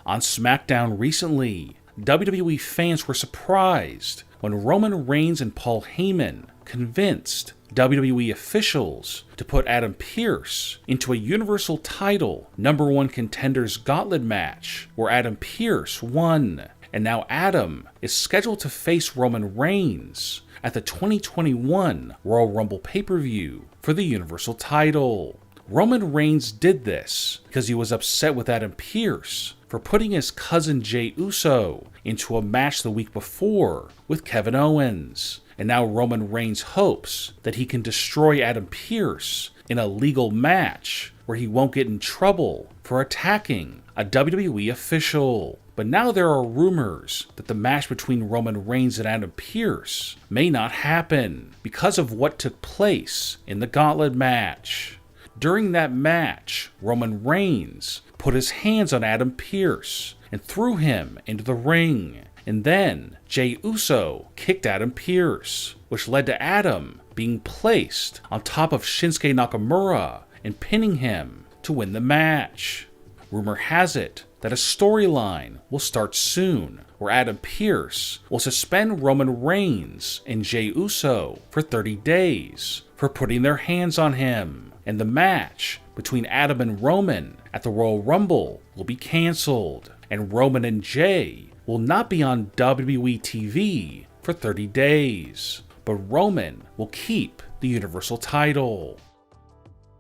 On SmackDown recently, WWE fans were surprised when Roman Reigns and Paul Heyman convinced WWE officials to put Adam Pearce into a Universal title #1 contenders gauntlet match where Adam Pearce won. And now Adam is scheduled to face Roman Reigns at the 2021 Royal Rumble pay-per-view for the Universal title. Roman Reigns did this because he was upset with Adam Pearce for putting his cousin Jey Uso into a match the week before with Kevin Owens. And now Roman Reigns hopes that he can destroy Adam Pearce in a legal match where he won't get in trouble for attacking a WWE official. But now there are rumors that the match between Roman Reigns and Adam Pearce may not happen because of what took place in the gauntlet match. During that match, Roman Reigns put his hands on Adam Pearce and threw him into the ring. And then Jey Uso kicked Adam Pearce, which led to Adam being placed on top of Shinsuke Nakamura and pinning him to win the match. Rumor has it that a storyline will start soon where Adam Pearce will suspend Roman Reigns and Jey Uso for 30 days for putting their hands on him, and the match between Adam and Roman at the Royal Rumble will be cancelled, and Roman and Jey will not be on WWE TV for 30 days, but Roman will keep the Universal title.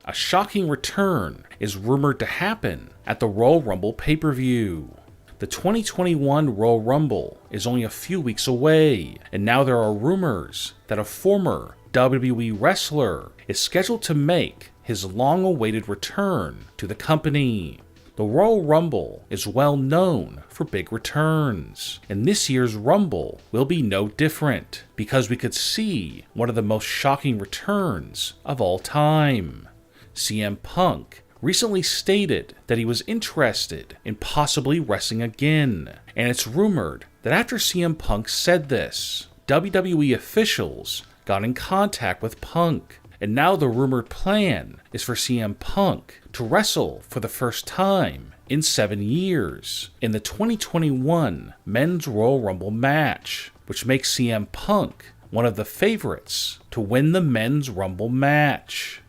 A shocking return is rumored to happen at the Royal Rumble pay-per-view. The 2021 Royal Rumble is only a few weeks away, and now there are rumors that a former WWE wrestler is scheduled to make his long-awaited return to the company. The Royal Rumble is well known for big returns, and this year's Rumble will be no different, because we could see one of the most shocking returns of all time. CM Punk recently stated that he was interested in possibly wrestling again, and it's rumored that after CM Punk said this, WWE officials got in contact with Punk, and now the rumored plan is for CM Punk to wrestle for the first time in 7 years in the 2021 Men's Royal Rumble match, which makes CM Punk one of the favorites to win the Men's Rumble match.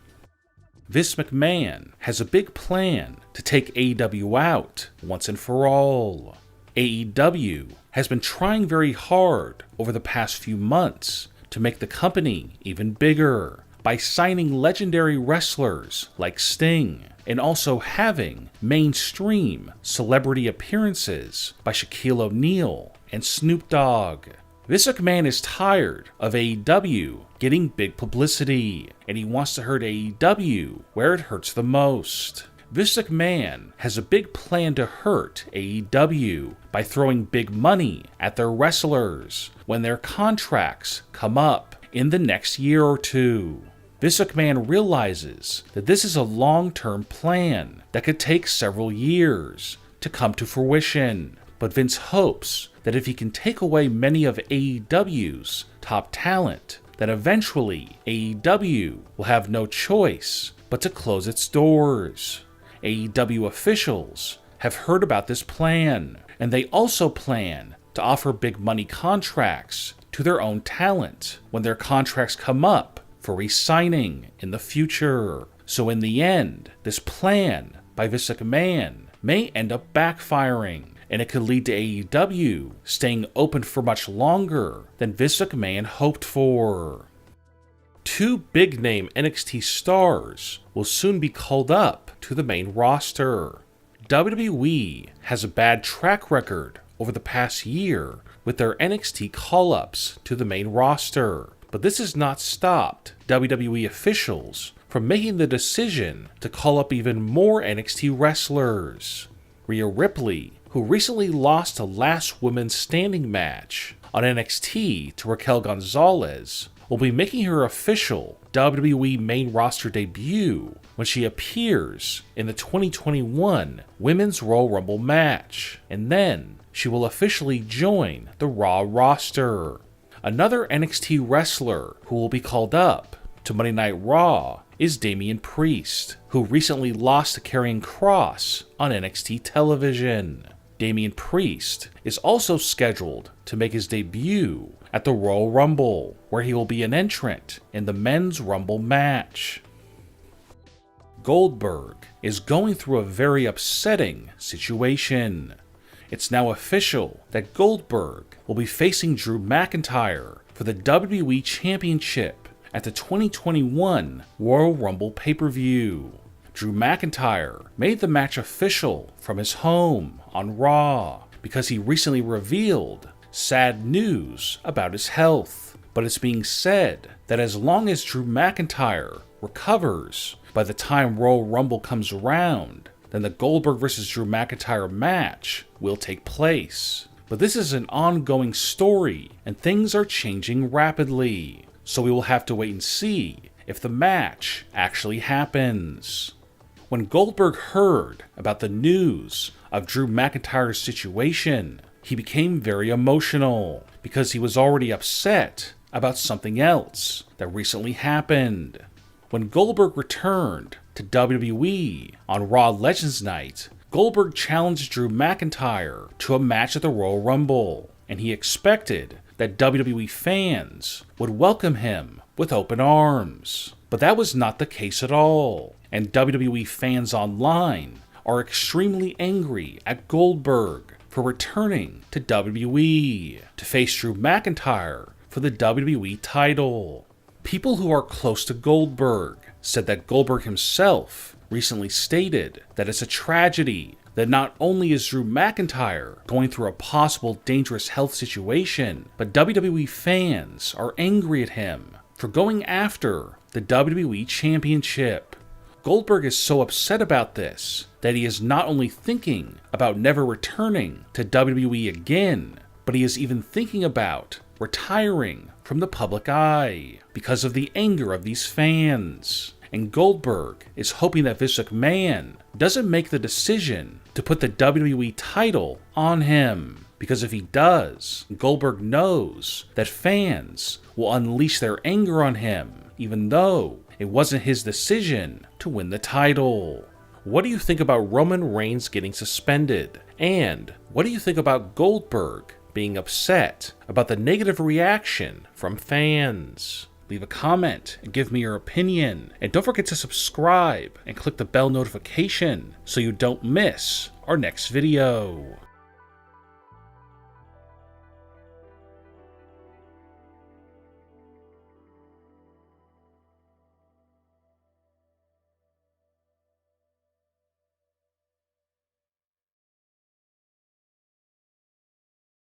Vince McMahon has a big plan to take AEW out once and for all. AEW has been trying very hard over the past few months to make the company even bigger by signing legendary wrestlers like Sting and also having mainstream celebrity appearances by Shaquille O'Neal and Snoop Dogg. Vince McMahon is tired of AEW getting big publicity, and he wants to hurt AEW where it hurts the most. Vince McMahon has a big plan to hurt AEW by throwing big money at their wrestlers when their contracts come up in the next year or two. Vince McMahon realizes that this is a long-term plan that could take several years to come to fruition, but Vince hopes that if he can take away many of AEW's top talent, that eventually AEW will have no choice but to close its doors. AEW officials have heard about this plan, and they also plan to offer big money contracts to their own talent when their contracts come up for re-signing in the future. So in the end, this plan by Vince McMahon may end up backfiring, and it could lead to AEW staying open for much longer than Vince McMahon hoped for. 2 big-name NXT stars will soon be called up to the main roster. WWE has a bad track record over the past year with their NXT call-ups to the main roster, but this has not stopped WWE officials from making the decision to call up even more NXT wrestlers. Rhea Ripley, who recently lost a last women's standing match on NXT to Raquel Gonzalez, will be making her official WWE main roster debut when she appears in the 2021 Women's Royal Rumble match, and then she will officially join the Raw roster. Another NXT wrestler who will be called up to Monday Night Raw is Damian Priest, who recently lost to Karrion Kross on NXT television. Damian Priest is also scheduled to make his debut at the Royal Rumble, where he will be an entrant in the Men's Rumble match. Goldberg is going through a very upsetting situation. It's now official that Goldberg will be facing Drew McIntyre for the WWE Championship at the 2021 Royal Rumble pay-per-view. Drew McIntyre made the match official from his home on Raw because he recently revealed sad news about his health. But it's being said that as long as Drew McIntyre recovers by the time Royal Rumble comes around, then the Goldberg vs. Drew McIntyre match will take place. But this is an ongoing story and things are changing rapidly, so we will have to wait and see if the match actually happens. When Goldberg heard about the news of Drew McIntyre's situation, he became very emotional because he was already upset about something else that recently happened. When Goldberg returned to WWE on Raw Legends Night, Goldberg challenged Drew McIntyre to a match at the Royal Rumble, and he expected that WWE fans would welcome him with open arms. But that was not the case at all, and WWE fans online are extremely angry at Goldberg for returning to WWE to face Drew McIntyre for the WWE title. People who are close to Goldberg said that Goldberg himself recently stated that it's a tragedy that not only is Drew McIntyre going through a possible dangerous health situation, but WWE fans are angry at him for going after the WWE Championship. Goldberg is so upset about this that he is not only thinking about never returning to WWE again, but he is even thinking about retiring from the public eye because of the anger of these fans. And Goldberg is hoping that Vince McMahon doesn't make the decision to put the WWE title on him, because if he does, Goldberg knows that fans will unleash their anger on him, even though it wasn't his decision to win the title. What do you think about Roman Reigns getting suspended? And what do you think about Goldberg being upset about the negative reaction from fans? Leave a comment and give me your opinion. And don't forget to subscribe and click the bell notification so you don't miss our next video.